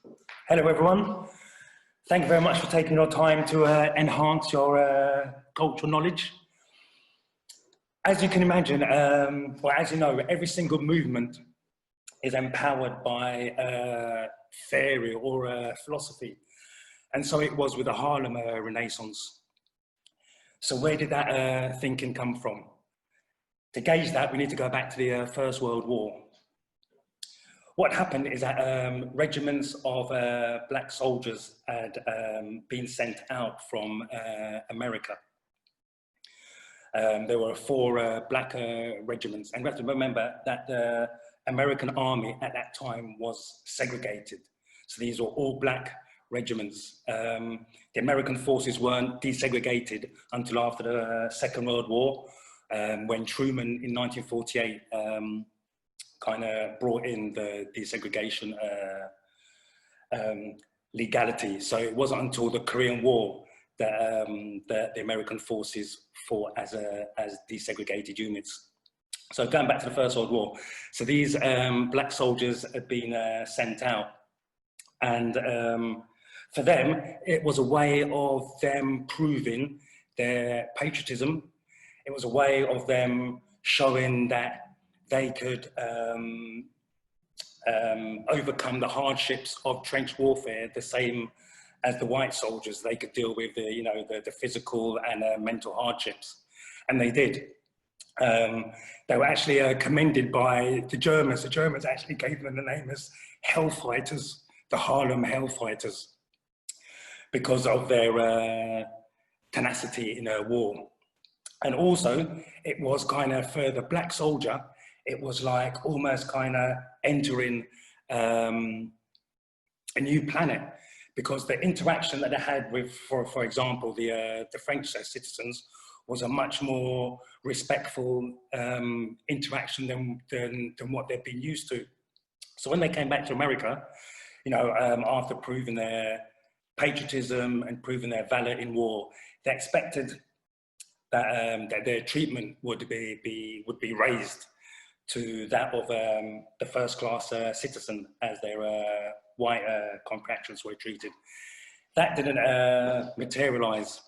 Hello, everyone. Thank you very much for taking your time to enhance your cultural knowledge. As you can imagine, well, as you know, every single movement is empowered by theory or philosophy. And so it was with the Harlem Renaissance. So where did that thinking come from? To gauge that, we need to go back to the First World War. What happened is that regiments of black soldiers had been sent out from America. There were 4 black regiments, and we have to remember that the American army at that time was segregated. So these were all black regiments. The American forces weren't desegregated until after the Second World War, when Truman in 1948 kind of brought in the desegregation legality. So it wasn't until the Korean War that the American forces fought as desegregated units. So going back to the First World War, so these black soldiers had been sent out, and for them it was a way of them proving their patriotism. It was a way of them showing that they could overcome the hardships of trench warfare the same as the white soldiers. They could deal with the physical and mental hardships, and they did. They were actually commended by the Germans. The Germans actually gave them the name as Hellfighters, the Harlem Hellfighters, because of their tenacity in a war. And also, it was kind of, for the black soldier, it was like almost kind of entering a new planet, because the interaction that they had with, for example, the French citizens was a much more respectful interaction than what they'd been used to. So when they came back to America, after proving their patriotism and proving their valor in war, they expected that their treatment would be raised to that of the first-class citizen, as their white compatriots were treated. That didn't materialize.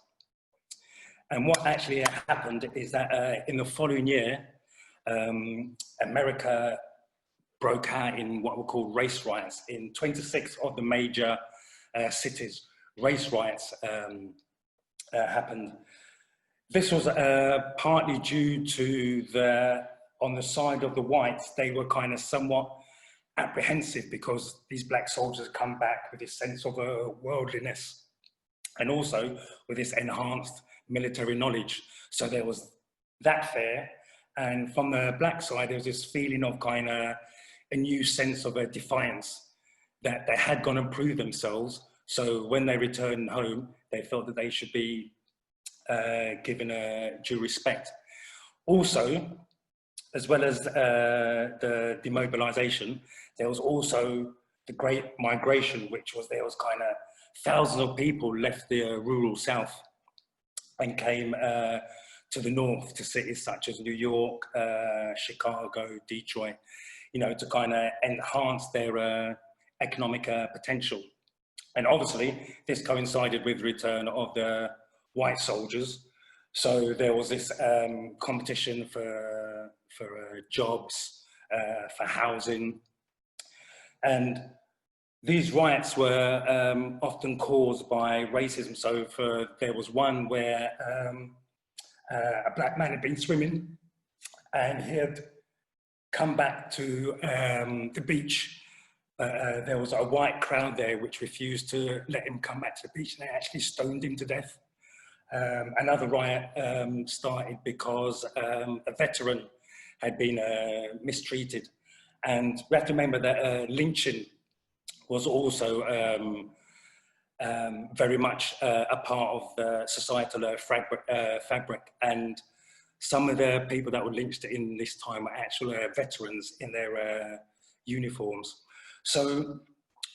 And what actually happened is that in the following year, America broke out in what were called race riots. In 26 of the major cities, race riots happened. This was partly due to on the side of the whites, they were kind of somewhat apprehensive, because these black soldiers come back with this sense of worldliness, and also with this enhanced military knowledge. So there was that fear. And from the black side, there was this feeling of kind of a new sense of defiance, that they had gone and proved themselves. So when they returned home, they felt that they should be given due respect. Also, as well as the demobilization, there was also the Great Migration, which was, there was kind of thousands of people left the rural South and came to the north, to cities such as New York, Chicago, Detroit, to kind of enhance their economic potential. And obviously, this coincided with the return of the white soldiers. So there was this competition for jobs, for housing. And these riots were often caused by racism. So there was one where a black man had been swimming, and he had come back to the beach. There was a white crowd there which refused to let him come back to the beach, and they actually stoned him to death. Another riot started because a veteran had been mistreated. And we have to remember that lynching was also very much a part of the societal fabric. And some of the people that were lynched in this time were actual veterans in their uniforms. So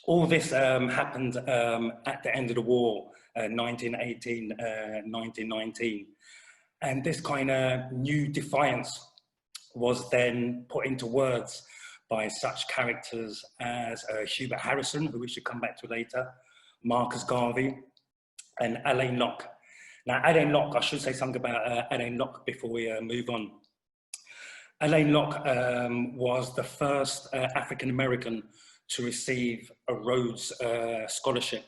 all this happened at the end of the war, 1918, 1919. And this kind of new defiance was then put into words by such characters as Hubert Harrison, who we should come back to later, Marcus Garvey, and Alain Locke. Now, Alain Locke, I should say something about Alain Locke before we move on. Alain Locke was the first African-American to receive a Rhodes Scholarship.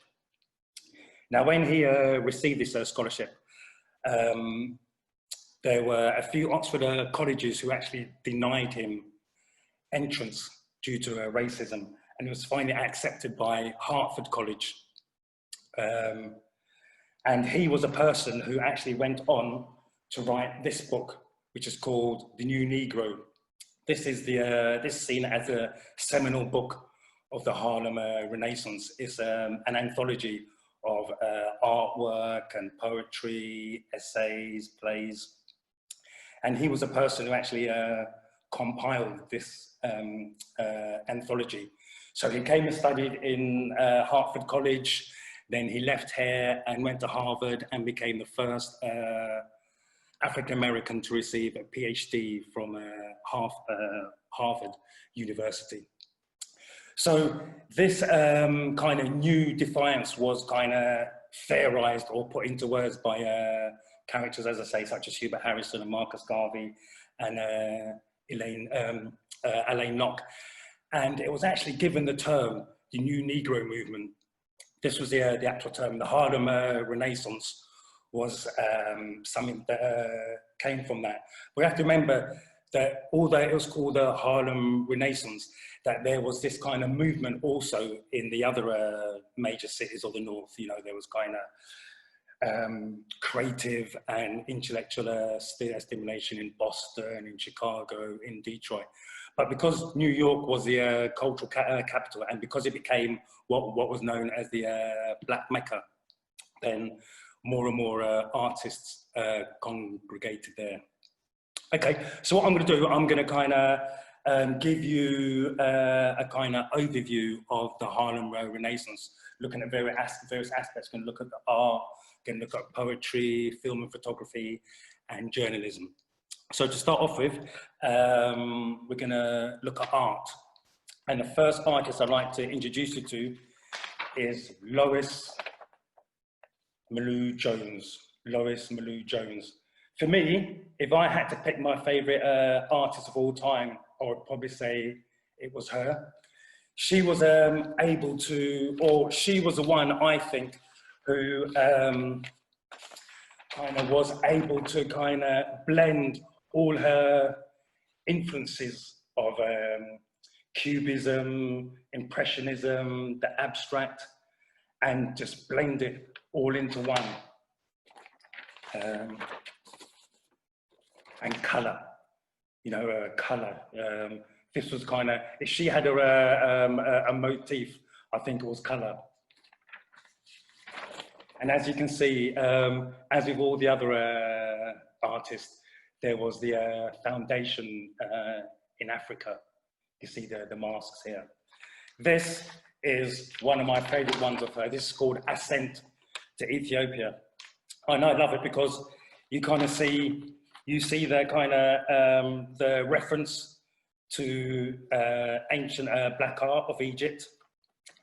Now, when he received this scholarship, there were a few Oxford colleges who actually denied him entrance due to racism, and he was finally accepted by Hartford College. And he was a person who actually went on to write this book, which is called The New Negro. This is this is seen as a seminal book of the Harlem Renaissance. It's an anthology of artwork and poetry, essays, plays. And he was a person who actually compiled this anthology. So he came and studied in Hartford College, then he left here and went to Harvard and became the first African-American to receive a PhD from Harvard University. So this kind of new defiance was kind of theorized or put into words by characters, as I say, such as Hubert Harrison and Marcus Garvey and Alain Locke. And it was actually given the term, the New Negro Movement. This was the actual term. The Harlem Renaissance was something that came from that. We have to remember that although it was called the Harlem Renaissance, that there was this kind of movement also in the other major cities of the North. You know, there was kind of creative and intellectual stimulation in Boston, in Chicago, in Detroit. But because New York was the cultural capital, and because it became what was known as the Black Mecca, then more and more artists congregated there. Okay, so what I'm going to do, I'm going to kind of give you a kind of overview of the Harlem Renaissance, looking at various aspects. Going to look at the art, going to look at poetry, film and photography, and journalism. So to start off with, we're going to look at art. And the first artist I'd like to introduce you to is Lois Mailou Jones. Lois Mailou Jones. For me, if I had to pick my favorite artist of all time, I would probably say it was her. She was able to, or she was the one, I think, who kind of was able to kind of blend all her influences of Cubism, Impressionism, the abstract, and just blend it all into one. And colour, you know, colour. This was kind of, if she had a motif, I think it was colour. And as you can see, as with all the other artists, there was the foundation in Africa. You see the masks here. This is one of my favourite ones of her. This is called Ascent to Ethiopia. I know I love it because you kind of see, you see the kind of the reference to ancient black art of Egypt,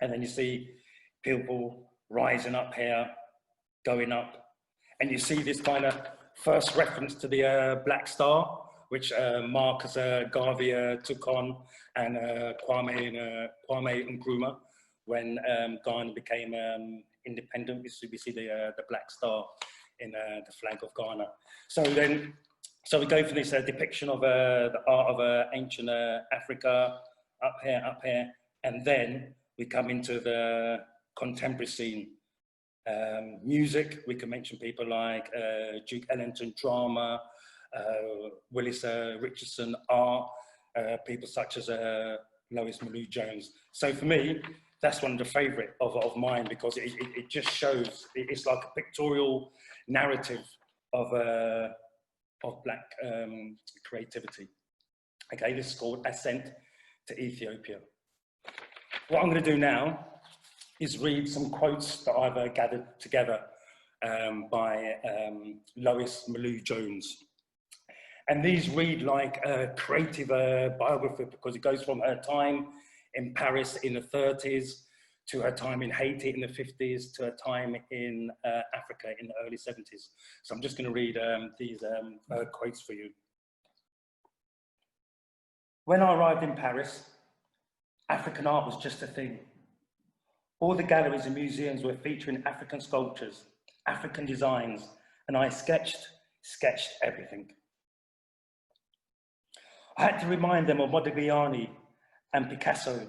and then you see people rising up here, going up, and you see this kind of first reference to the Black Star, which Marcus Garvey took on, and Kwame Nkrumah, when Ghana became independent. We see the Black Star in the flag of Ghana. So we go for this depiction of the art of ancient Africa, up here, and then we come into the contemporary scene. Music, we can mention people like Duke Ellington, drama, Willis Richardson, art, people such as Lois Mailou Jones. So for me, that's one of the favourite of mine, because it just shows, it's like a pictorial narrative of black creativity. Okay, this is called Ascent to Ethiopia. What I'm going to do now is read some quotes that I've gathered together by Lois Mailou Jones. And these read like a creative biography, because it goes from her time in Paris in the 30s to her time in Haiti in the 50s to her time in Africa in the early 70s. So I'm just going to read these quotes for you. When I arrived in Paris, African art was just a thing. All the galleries and museums were featuring African sculptures, African designs, and I sketched everything. I had to remind them of Modigliani and Picasso,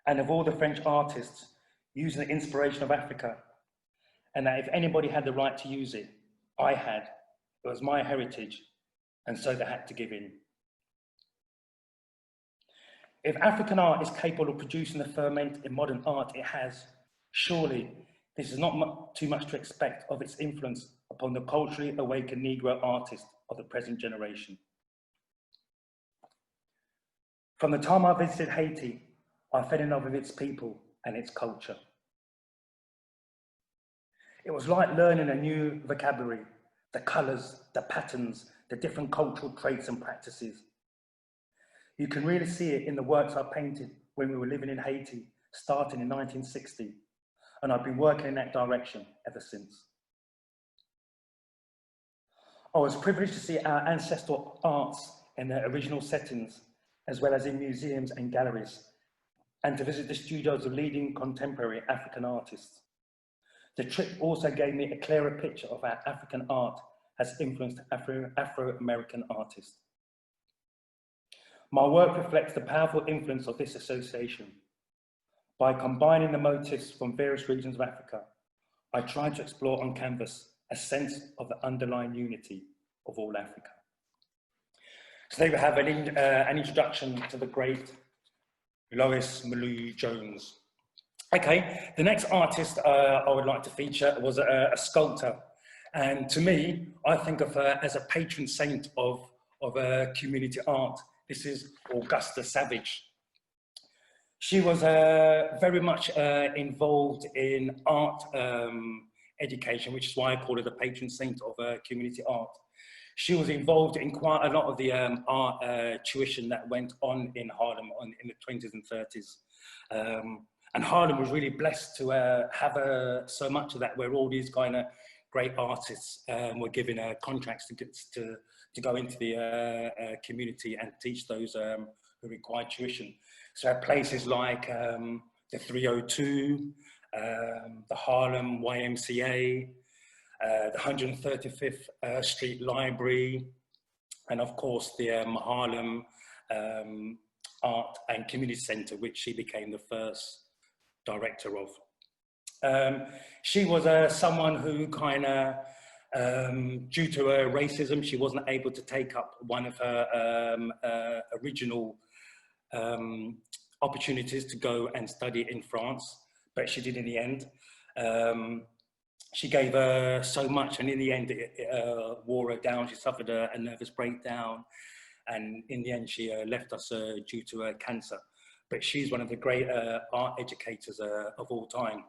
and of all the French artists using the inspiration of Africa, and that if anybody had the right to use it, I had. It was my heritage, and so they had to give in. If African art is capable of producing the ferment in modern art it has, surely this is not too much to expect of its influence upon the culturally awakened Negro artists of the present generation. From the time I visited Haiti, I fell in love with its people and its culture. It was like learning a new vocabulary, the colors, the patterns, the different cultural traits and practices. You can really see it in the works I painted when we were living in Haiti, starting in 1960, and I've been working in that direction ever since. I was privileged to see our ancestral arts in their original settings, as well as in museums and galleries, and to visit the studios of leading contemporary African artists. The trip also gave me a clearer picture of how African art has influenced Afro-American artists. My work reflects the powerful influence of this association. By combining the motifs from various regions of Africa, I tried to explore on canvas a sense of the underlying unity of all Africa. So there we have an introduction to the great Lois Mailou Jones. Okay, the next artist I would like to feature was a sculptor. And to me, I think of her as a patron saint of community art. This is Augusta Savage. She was very much involved in art education, which is why I call her the patron saint of community art. She was involved in quite a lot of the art tuition that went on in Harlem in the 20s and 30s. And Harlem was really blessed to have so much of that, where all these kind of great artists were given contracts to go into the community and teach those who required tuition. So at places like the 302, the Harlem YMCA, the 135th Street Library, and of course the Harlem Art and Community Center, which she became the first director of. She was someone who kind of, due to her racism, she wasn't able to take up one of her original opportunities to go and study in France, but she did in the end. She gave her so much, and in the end it wore her down. She suffered a nervous breakdown, and in the end she left us due to cancer. But she's one of the great art educators of all time.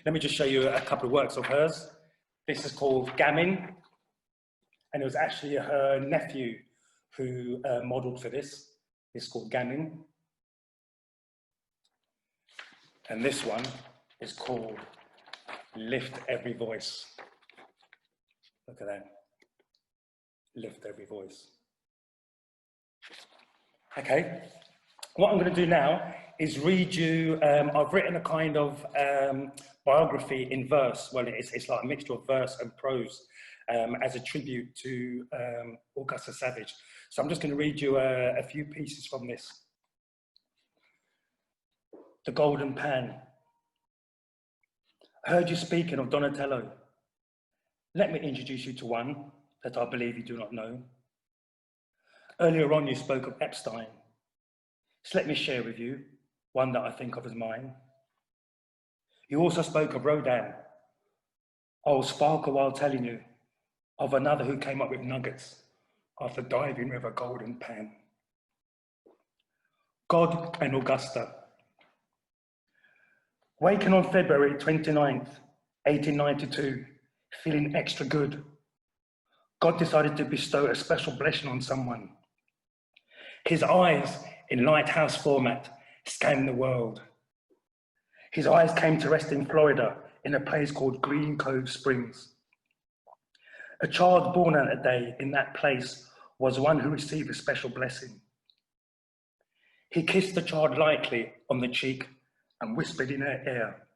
Let me just show you a couple of works of hers. This is called Gamin, and it was actually her nephew who modeled for this. It's called Gamin. And this one is called Lift Every Voice. Look at that. Lift Every Voice. Okay. What I'm going to do now is read you, I've written a kind of biography in verse. Well, it's like a mixture of verse and prose as a tribute to Augusta Savage. So I'm just going to read you a few pieces from this. The Golden Pan. I heard you speaking of Donatello. Let me introduce you to one that I believe you do not know. Earlier on, you spoke of Epstein. So let me share with you one that I think of as mine. You also spoke of Rodin. I will sparkle while telling you of another who came up with nuggets after diving with a golden pan. God and Augusta. Waking on February 29th, 1892, feeling extra good. God decided to bestow a special blessing on someone. His eyes, in lighthouse format, scanned the world. His eyes came to rest in Florida, in a place called Green Cove Springs. A child born on that day in that place was one who received a special blessing. He kissed the child lightly on the cheek and whispered in her ear,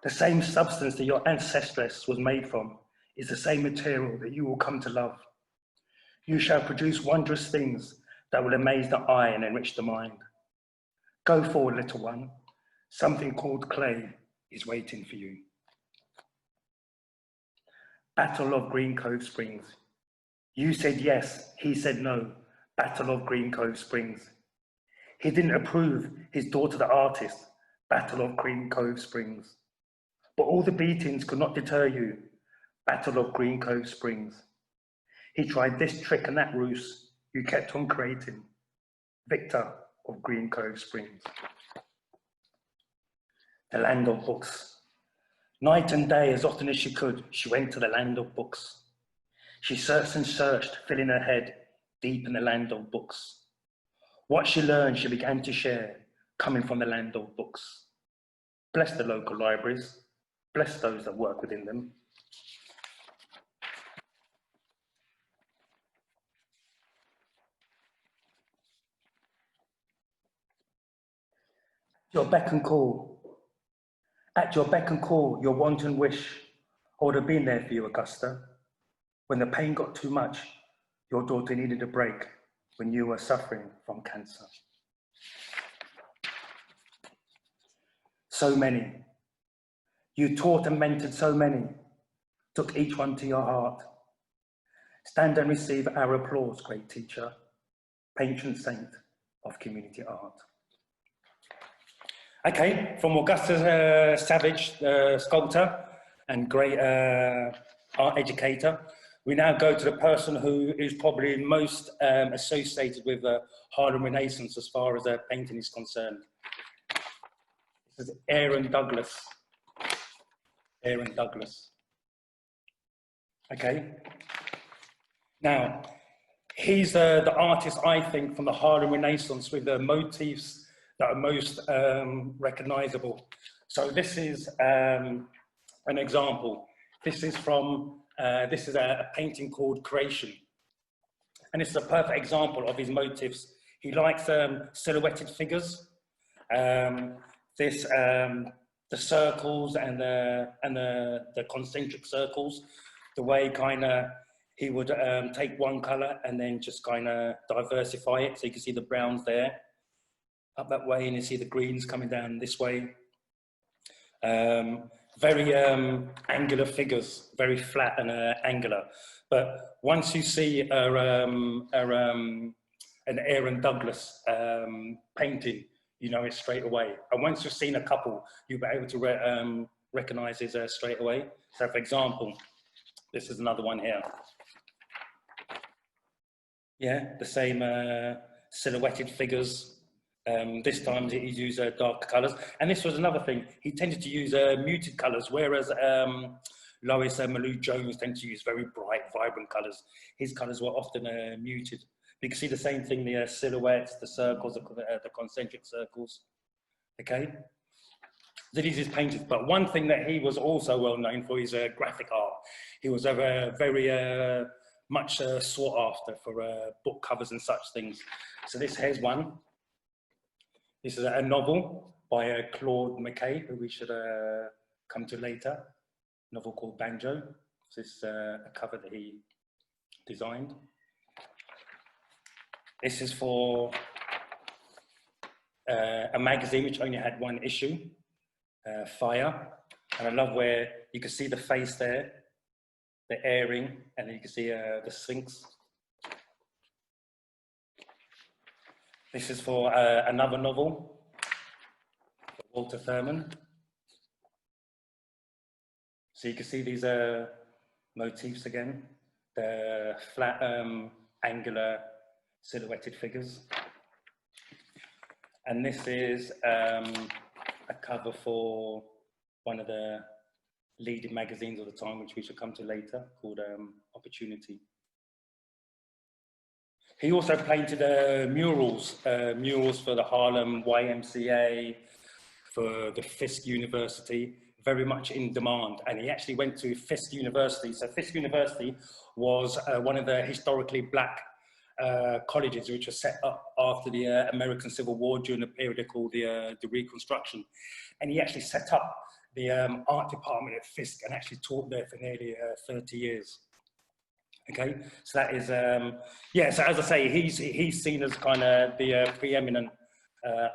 "The same substance that your ancestress was made from is the same material that you will come to love. You shall produce wondrous things that will amaze the eye and enrich the mind. Go forward, little one. Something called clay is waiting for you." Battle of Green Cove Springs. You said yes, he said no. Battle of Green Cove Springs. He didn't approve his daughter the artist. Battle of Green Cove Springs. But all the beatings could not deter you. Battle of Green Cove Springs. He tried this trick and that ruse. You kept on creating. Victor of Green Cove Springs. The land of books. Night and day, as often as she could, she went to the land of books. She searched and searched, filling her head deep in the land of books. What she learned, she began to share, coming from the land of books. Bless the local libraries, bless those that work within them. Your beck and call. At your beck and call, your wanton wish, I would have been there for you, Augusta. When the pain got too much, your daughter needed a break when you were suffering from cancer. So many. You taught and mentored so many, took each one to your heart. Stand and receive our applause, great teacher, patron saint of community art. Okay, from Augusta Savage, sculptor and great art educator, we now go to the person who is probably most associated with Harlem Renaissance as far as painting is concerned. This is Aaron Douglas. Aaron Douglas. Okay. Now, he's the artist, I think, from the Harlem Renaissance with the motifs that are most recognizable. So this is an example. This is from, this is a painting called Creation. And it's a perfect example of his motifs. He likes silhouetted figures. The circles and the concentric circles, the way kind of he would take one color and then just kind of diversify it. So you can see the browns there, up that way, and you see the greens coming down this way. Very angular figures, very flat and angular. But once you see an Aaron Douglas painting, you know it straight away. And once you've seen a couple, you'll be able to recognize it straight away. So for example, this is another one here. Yeah, the same silhouetted figures. This time he used dark colours. And this was another thing. He tended to use muted colours, whereas Lois Malou-Jones tended to use very bright, vibrant colours. His colours were often muted. You can see the same thing, the silhouettes, the circles, the concentric circles. Okay? So these is painted. But one thing that he was also well known for is graphic art. He was very much sought after for book covers and such things. So this here's one. This is a novel by Claude McKay, who we should come to later. A novel called Banjo. This is a cover that he designed. This is for a magazine which only had one issue, Fire. And I love where you can see the face there, the airing, and then you can see the Sphinx. This is for another novel, Walter Thurman. So you can see these motifs again, the flat, angular, silhouetted figures. And this is a cover for one of the leading magazines of the time, which we shall come to later, called Opportunity. He also painted murals for the Harlem YMCA, for the Fisk University, very much in demand. And he actually went to Fisk University. So Fisk University was one of the historically black colleges which were set up after the American Civil War during a period called the Reconstruction. And he actually set up the art department at Fisk and actually taught there for nearly 30 years. Okay, so that is, yeah, so as I say, he's seen as kind of the preeminent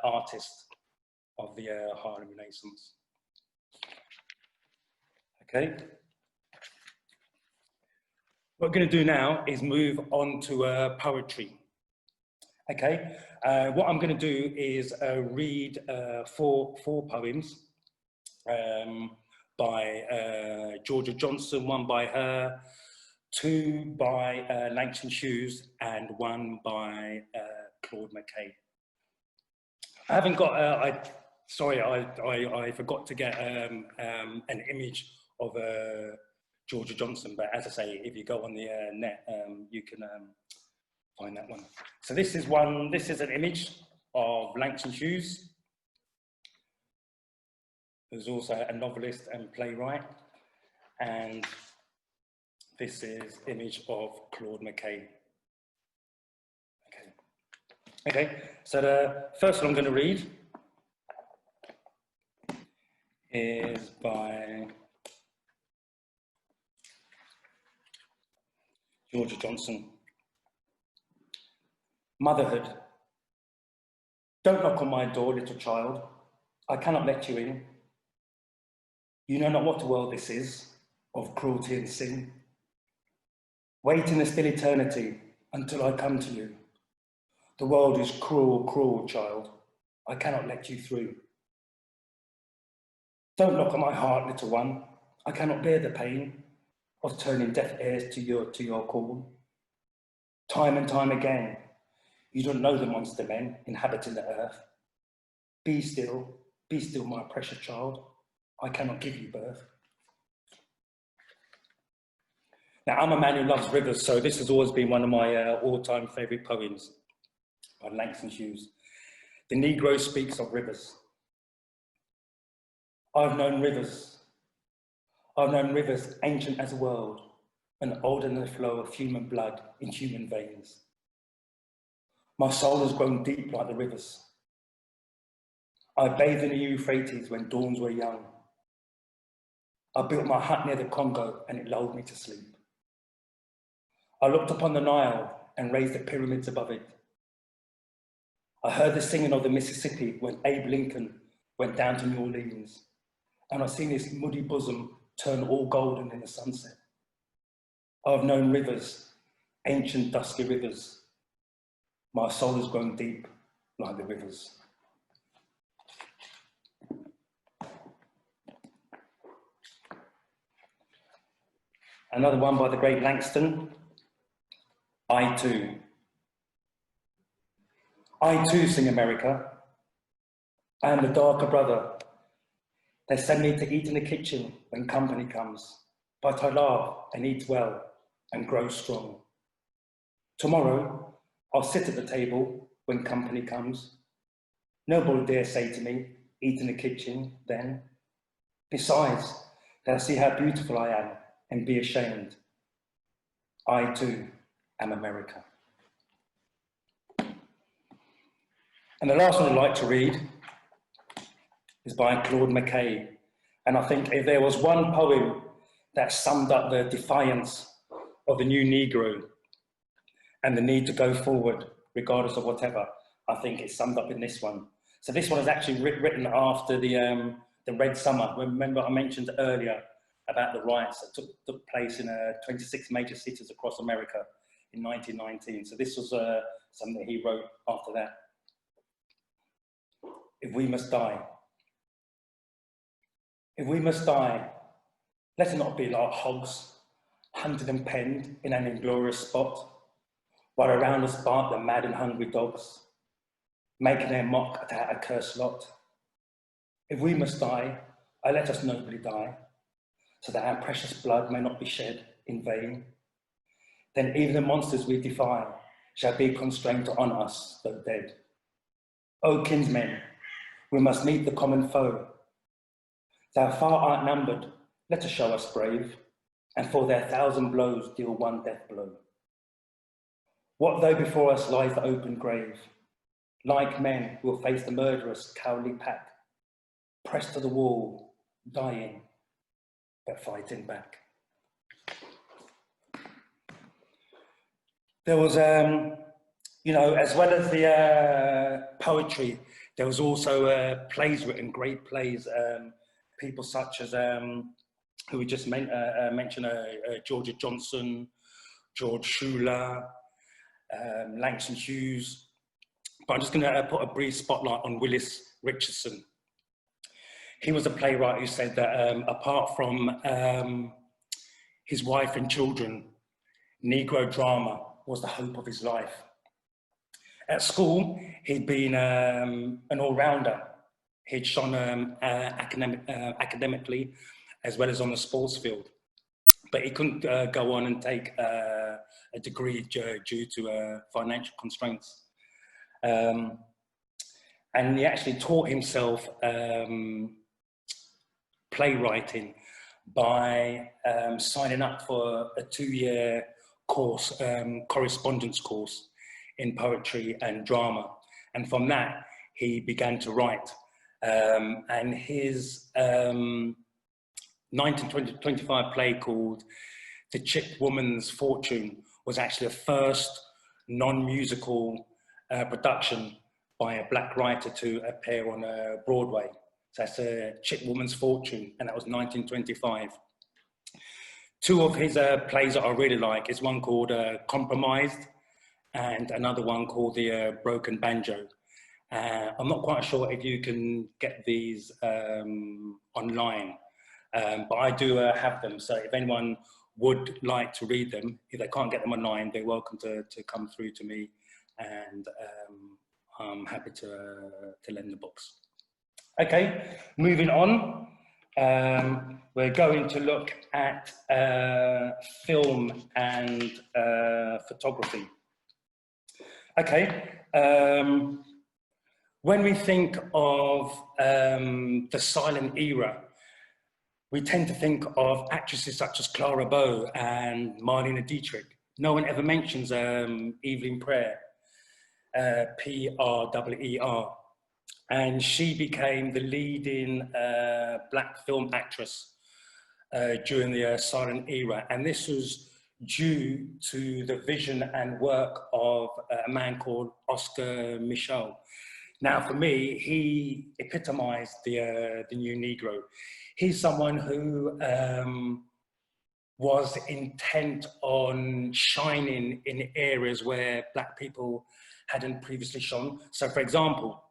artist of the Harlem Renaissance. Okay. What we're going to do now is move on to poetry. Okay, what I'm going to do is read four poems by Georgia Johnson, one by her, two by Langston Hughes, and one by Claude McKay. I haven't got, sorry, I forgot to get an image of Georgia Johnson, but as I say, if you go on the net, you can find that one. So this is an image of Langston Hughes, who's also a novelist and playwright, and this is an image of Claude McKay. Okay, so the first one I'm going to read is by Georgia Johnson. Motherhood. Don't knock on my door, little child. I cannot let you in. You know not what a world this is, of cruelty and sin. Wait in the still eternity until I come to you. The world is cruel, cruel, child. I cannot let you through. Don't knock on my heart, little one. I cannot bear the pain of turning deaf ears to your call. Time and time again, you don't know the monster men inhabiting the earth. Be still, my precious child. I cannot give you birth. Now, I'm a man who loves rivers, so this has always been one of my all-time favourite poems by Langston Hughes. The Negro speaks of rivers. I've known rivers ancient as the world and older than the flow of human blood in human veins. My soul has grown deep like the rivers. I bathed in the Euphrates when dawns were young. I built my hut near the Congo and it lulled me to sleep. I looked upon the Nile and raised the pyramids above it. I heard the singing of the Mississippi when Abe Lincoln went down to New Orleans, and I've seen his muddy bosom turn all golden in the sunset. I've known rivers, ancient dusky rivers. My soul has grown deep like the rivers. Another one by the great Langston. I too sing America. I am the darker brother. They send me to eat in the kitchen when company comes, but I laugh and eat well and grow strong. Tomorrow, I'll sit at the table when company comes. Nobody dare say to me, eat in the kitchen then. Besides, they'll see how beautiful I am and be ashamed. I too am America. And the last one I'd like to read is by Claude McKay. And I think if there was one poem that summed up the defiance of the new Negro and the need to go forward, regardless of whatever, I think it's summed up in this one. So this one is actually written after the Red Summer. Remember I mentioned earlier about the riots that took place in 26 major cities across America in 1919. So this was something he wrote after that. If we must die, let it not be like hogs, hunted and penned in an inglorious spot, while around us bark the mad and hungry dogs, making their mock at our accursed lot. If we must die, let us nobly die, so that our precious blood may not be shed in vain. Then even the monsters we defy shall be constrained to honour us, though dead. O kinsmen, we must meet the common foe. Thou far outnumbered, let us show us brave, and for their 1,000 blows deal one death blow. What though before us lies the open grave? Like men, we'll face the murderous, cowardly pack, pressed to the wall, dying, but fighting back. There was, you know, as well as the poetry, there was also plays written, great plays. People such as, who we just mentioned, Georgia Johnson, George Schuler, Langston Hughes. But I'm just going to put a brief spotlight on Willis Richardson. He was a playwright who said that apart from his wife and children, Negro drama was the hope of his life. At school, he'd been an all-rounder. He'd shone academically as well as on the sports field. But he couldn't go on and take a degree due to financial constraints. And he actually taught himself playwriting by signing up for a 2-year course, correspondence course in poetry and drama. And from that, he began to write. And his 1925 play called The Chipped Woman's Fortune was actually the first non-musical production by a black writer to appear on Broadway. So that's a Chipped Woman's Fortune, and that was 1925. Two of his plays that I really like is one called Compromised and another one called The Broken Banjo. I'm not quite sure if you can get these online, but I do have them. So if anyone would like to read them, if they can't get them online, they're welcome to come through to me, and I'm happy to lend the books. Okay, moving on. We're going to look at film and photography. Okay, when we think of the silent era, we tend to think of actresses such as Clara Bow and Marlene Dietrich. No one ever mentions Evelyn Preer, P-R-E-E-R. And she became the leading black film actress during the silent era. And this was due to the vision and work of a man called Oscar Micheaux. Now, for me, he epitomized the new Negro. He's someone who was intent on shining in areas where black people hadn't previously shone. So, for example,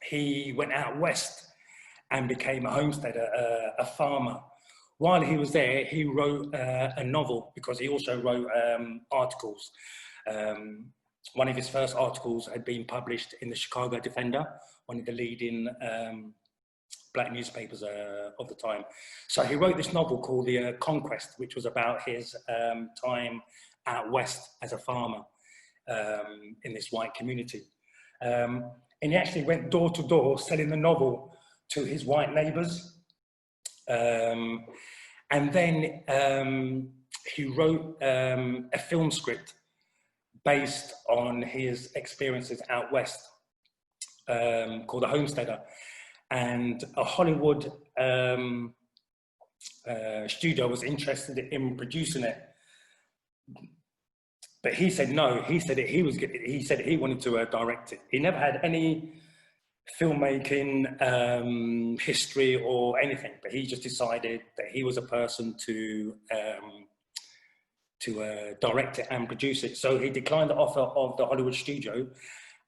he went out west and became a homesteader, a farmer. While he was there, he wrote a novel, because he also wrote articles. One of his first articles had been published in the Chicago Defender, one of the leading black newspapers of the time. So he wrote this novel called The Conquest, which was about his time out west as a farmer in this white community. And he actually went door to door selling the novel to his white neighbors. And then he wrote a film script based on his experiences out west, called The Homesteader. And a Hollywood studio was interested in producing it. But he said no. He said he wanted to direct it. He never had any filmmaking history or anything, but he just decided that he was a person to direct it and produce it. So he declined the offer of the Hollywood studio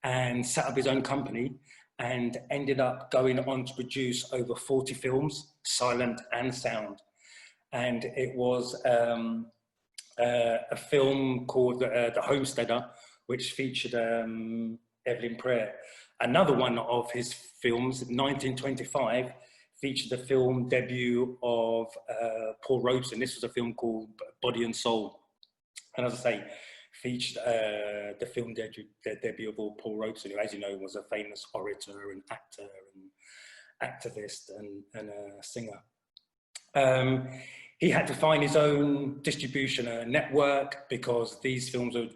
and set up his own company, and ended up going on to produce over 40 films, silent and sound. And it was a film called The Homesteader, which featured Evelyn Preer. Another one of his films, 1925, featured the film debut of Paul Robeson. This was a film called Body and Soul. And as I say, featured the film debut of Paul Robeson, who, as you know, was a famous orator and actor and activist and a singer. He had to find his own distribution network because these films were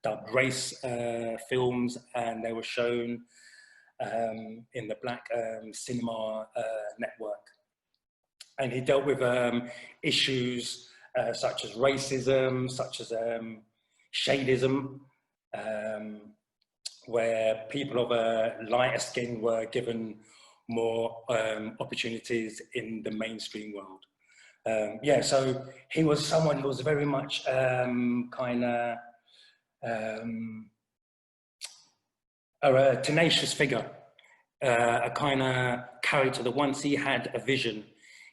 dubbed race films, and they were shown in the Black Cinema Network. And he dealt with issues such as racism, such as shadism, where people of a lighter skin were given more opportunities in the mainstream world. Yeah, so he was someone who was very much kind of a tenacious figure, a kind of character that once he had a vision,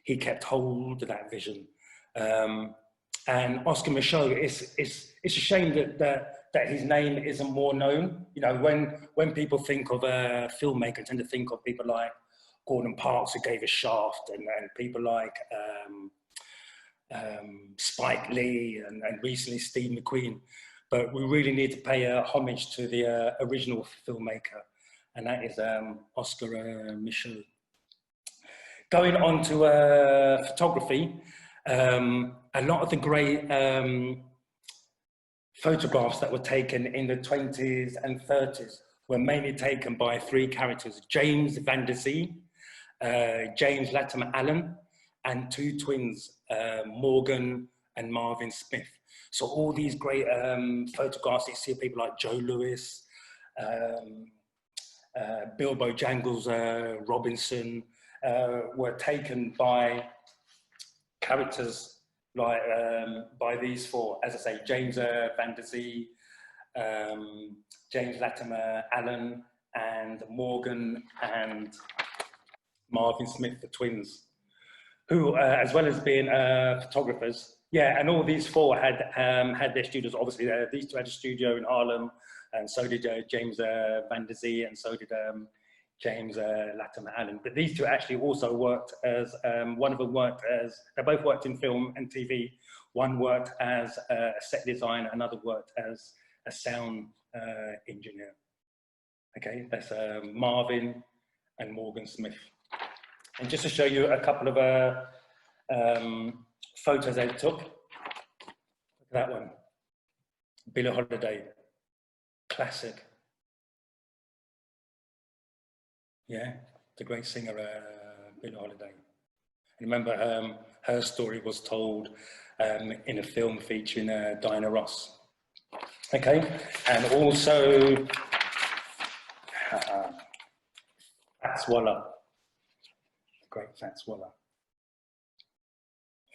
he kept hold of that vision. And Oscar Micheaux, it's a shame that his name isn't more known. You know, when people think of a filmmaker, tend to think of people like Gordon Parks, who gave us Shaft, and people like Spike Lee, and recently Steve McQueen. But we really need to pay homage to the original filmmaker, and that is Oscar Micheaux. Going on to photography, a lot of the great photographs that were taken in the 20s and 30s were mainly taken by three characters: James Van Der Zee, James Latimer Allen, and two twins, Morgan and Marvin Smith. So all these great photographs, you see people like Joe Louis, Bilbo Jangles Robinson, were taken by characters like by these four, as I say, James Van Der Zee, James Latimer Allen, and Morgan and Marvin Smith, the twins, who, as well as being photographers, yeah, and all these four had had their studios. Obviously, these two had a studio in Harlem, and so did James Van Der Zee, and so did James Latimer Allen. But these two actually also worked as, one of them worked as, they both worked in film and TV. One worked as a set designer, another worked as a sound engineer. Okay, that's Marvin and Morgan Smith. And just to show you a couple of photos they took. Look at that one. Billie Holiday, classic. Yeah, the great singer Billie Holiday. And remember, her story was told in a film featuring Diana Ross. Okay, and also Fats Waller, great Fats Waller.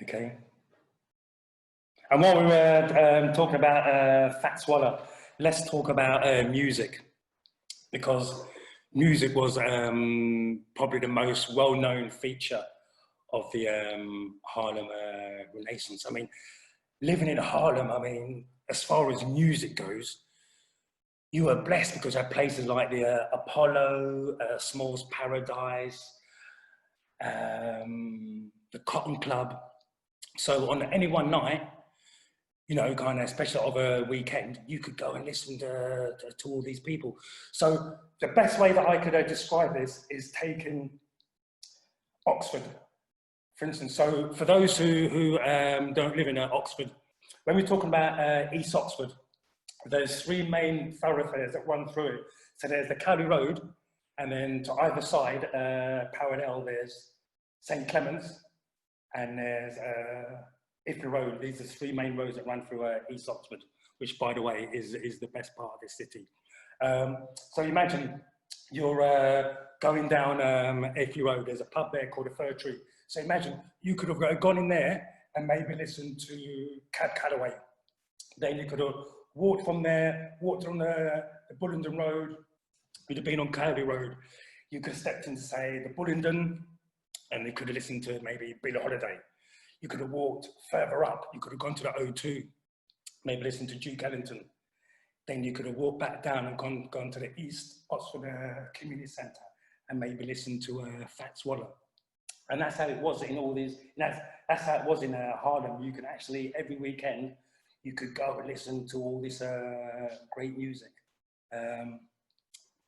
Okay, and while we were talking about Fats Waller, let's talk about music, because music was probably the most well-known feature of the Harlem Renaissance. I mean, living in Harlem, I mean, as far as music goes, you were blessed because you had places like the Apollo, Small's Paradise, the Cotton Club. So on any one night, you know, kind of, especially of a weekend, you could go and listen to all these people. So the best way that I could describe this is taking Oxford, for instance. So for those who don't live in Oxford, when we're talking about East Oxford, there's three main thoroughfares that run through it. So there's the Cowley Road, and then to either side, parallel, there's St. Clement's, and there's Iffley Road. These are three main roads that run through East Oxford, which, by the way, is the best part of this city. So imagine you're going down Iffley Road. There's a pub there called the Fir Tree. So imagine you could have gone in there and maybe listened to Cab Calloway. Then you could have walked from there, walked on the Bullingdon Road. You'd have been on Cowley Road. You could have stepped into, say, the Bullingdon, and you could have listened to maybe Billie Holiday. You could have walked further up. You could have gone to the O2, maybe listened to Duke Ellington. Then you could have walked back down and gone to the East Oxford Community Centre and maybe listen to Fats Waller. And that's how it was in all these, that's how it was in Harlem. You could actually, every weekend, you could go and listen to all this great music.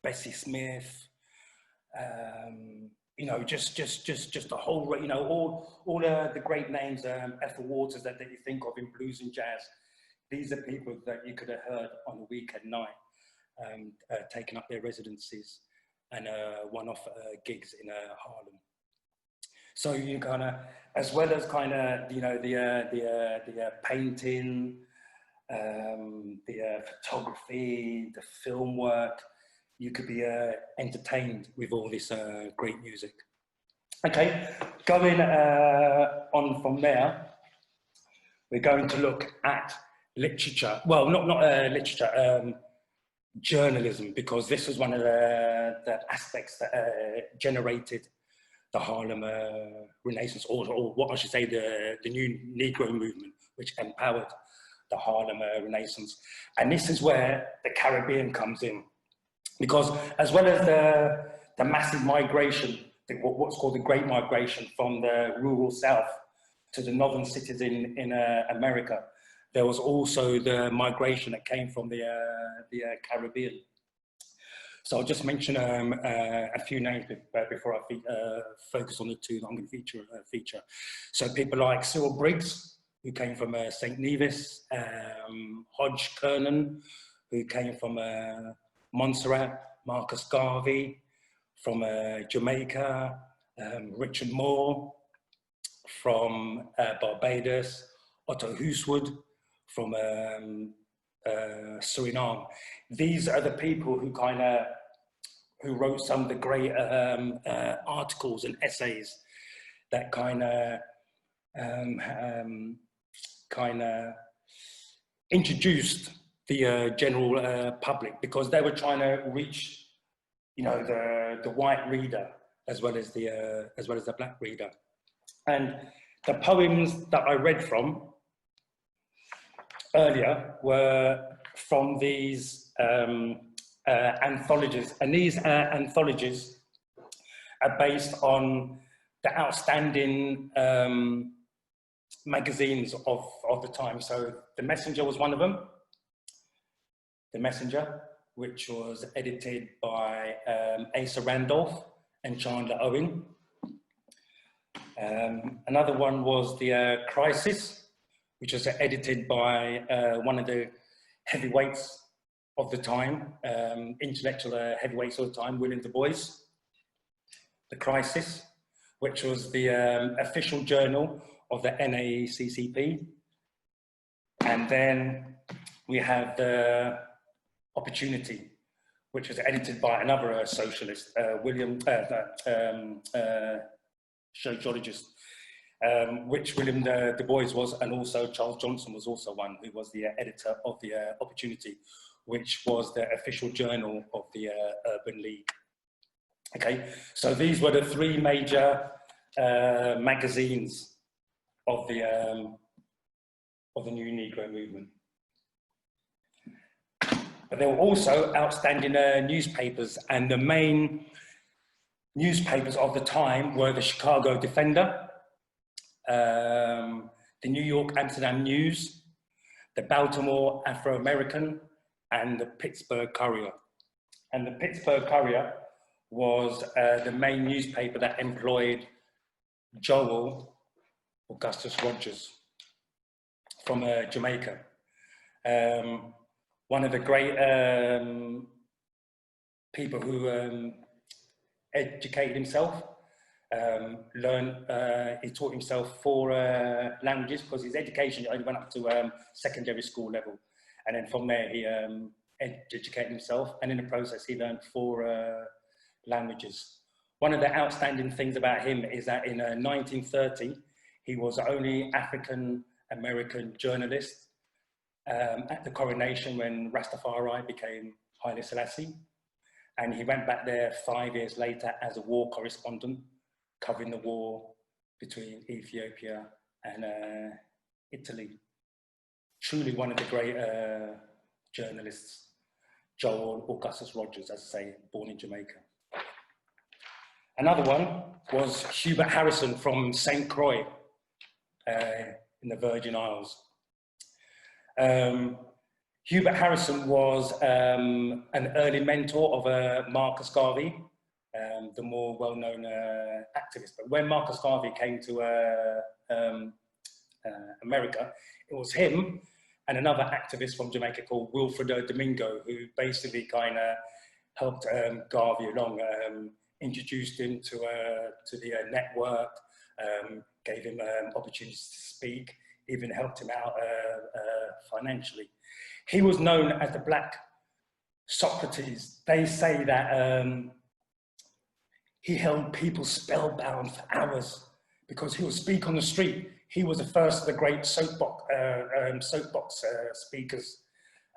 Bessie Smith, you know, just a whole, you know, all the great names, Ethel Waters that you think of in blues and jazz. These are people that you could have heard on a weekend night, taking up their residencies and one-off gigs in Harlem. So you kind of, as well as kind of, you know, the painting, the photography, the film work, you could be entertained with all this great music. Okay, going on from there, we're going to look at literature. Well, not literature, journalism, because this was one of the aspects that generated the Harlem Renaissance, or what I should say, the new Negro movement, which empowered the Harlem Renaissance. And this is where the Caribbean comes in, because as well as the massive migration, what's called the Great Migration from the rural South to the northern cities in America, there was also the migration that came from the Caribbean. So I'll just mention a few names before I focus on the two that I'm going to feature. So people like Cyril Briggs, who came from St. Nevis, Hodge Kernan, who came from Montserrat, Marcus Garvey from Jamaica, Richard Moore from Barbados, Otto Hooswood from Suriname. These are the people who who wrote some of the great articles and essays that kind of introduced the general public, because they were trying to reach, you know, the white reader as well as the black reader. And the poems that I read from earlier were from these anthologies, and these anthologies are based on the outstanding magazines of the time. So The Messenger was one of them. The Messenger, which was edited by Asa Randolph and Chandler Owen. Another one was The Crisis, which was edited by one of the heavyweights of the time, intellectual heavyweights of the time, William Du Bois. The Crisis, which was the official journal of the NAACP. And then we have The Opportunity, which was edited by another socialist, sociologist, which William Du Bois was, and also Charles Johnson was also one who was the editor of The Opportunity, which was the official journal of the Urban League. Okay, so these were the three major magazines of the new Negro movement. But there were also outstanding newspapers, and the main newspapers of the time were the Chicago Defender, the New York Amsterdam News, the Baltimore Afro-American, and the Pittsburgh Courier. And the Pittsburgh Courier was the main newspaper that employed Joel Augustus Rogers from Jamaica. One of the great people who educated himself, he taught himself 4 languages, because his education only went up to secondary school level. And then from there, he educated himself, and in the process, he learned 4 languages. One of the outstanding things about him is that in 1930, he was the only African-American journalist at the coronation when Rastafari became Haile Selassie. And he went back there 5 years later as a war correspondent, covering the war between Ethiopia and Italy. Truly one of the great journalists, Joel Augustus Rogers, as I say, born in Jamaica. Another one was Hubert Harrison from St. Croix in the Virgin Isles. Hubert Harrison was an early mentor of Marcus Garvey, the more well-known activist. But when Marcus Garvey came to America, it was him and another activist from Jamaica called Wilfred Domingo, who basically kind of helped Garvey along, introduced him to the network, gave him opportunities to speak, even helped him out financially. He was known as the Black Socrates. They say that he held people spellbound for hours because he would speak on the street. He was the first of the great soapbox speakers.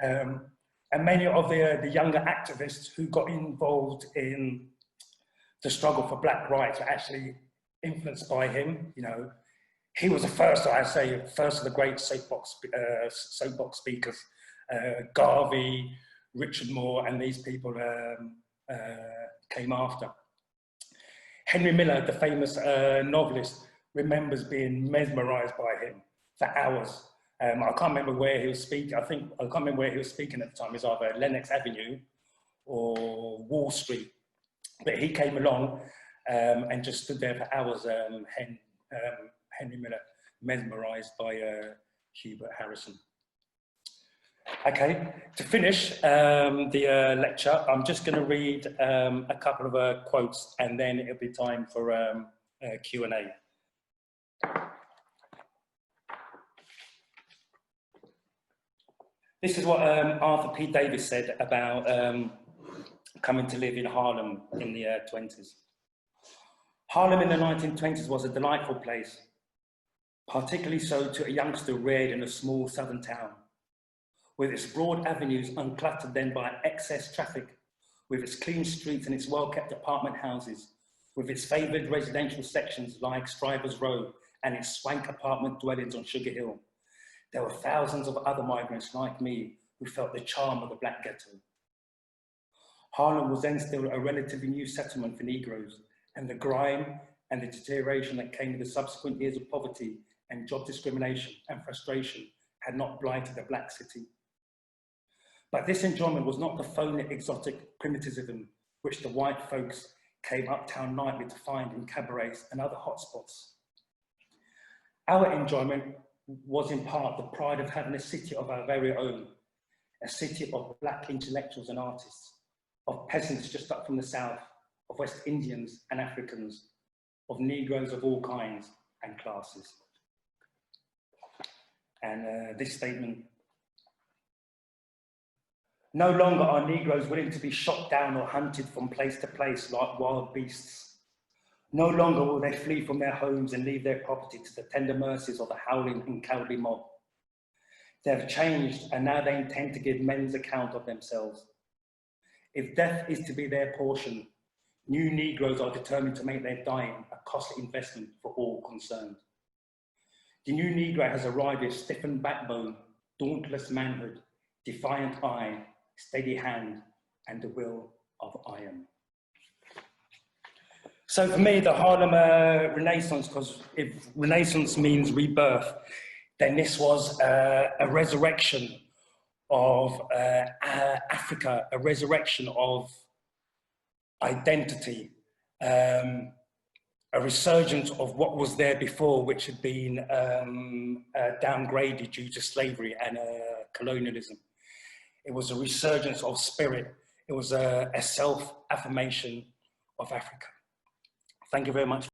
And many of the younger activists who got involved in the struggle for Black rights were actually influenced by him. You know, he was the first, I say, first of the great soapbox speakers. Garvey, Richard Moore, and these people came after. Henry Miller, the famous novelist, remembers being mesmerized by him for hours. I can't remember where he was speaking. I can't remember where he was speaking at the time. It was either Lenox Avenue or Wall Street. But he came along and just stood there for hours, Henry Miller, mesmerized by Hubert Harrison. Okay, to finish the lecture, I'm just going to read a couple of quotes, and then it'll be time for Q&A. This is what Arthur P. Davis said about coming to live in Harlem in the 20s. Harlem in the 1920s was a delightful place, particularly so to a youngster reared in a small southern town, with its broad avenues uncluttered then by excess traffic, with its clean streets and its well-kept apartment houses, with its favoured residential sections like Stryver's Row and its swank apartment dwellings on Sugar Hill. There were thousands of other migrants like me who felt the charm of the Black ghetto. Harlem was then still a relatively new settlement for Negroes, and the grime and the deterioration that came with the subsequent years of poverty and job discrimination and frustration had not blighted the Black city. But this enjoyment was not the phony exotic primitivism which the white folks came uptown nightly to find in cabarets and other hotspots. Our enjoyment was in part the pride of having a city of our very own, a city of Black intellectuals and artists, of peasants just up from the south, of West Indians and Africans, of Negroes of all kinds and classes. And this statement: no longer are Negroes willing to be shot down or hunted from place to place like wild beasts. No longer will they flee from their homes and leave their property to the tender mercies of the howling and cowardly mob. They have changed, and now they intend to give men's account of themselves. If death is to be their portion, new Negroes are determined to make their dying a costly investment for all concerned. The new Negro has arrived with stiffened backbone, dauntless manhood, defiant eye, steady hand, and the will of iron. So for me, the Harlem Renaissance, because if Renaissance means rebirth, then this was a resurrection of Africa, a resurrection of identity, a resurgence of what was there before, which had been downgraded due to slavery and colonialism. It was a resurgence of spirit. It was a self-affirmation of Africa. Thank you very much.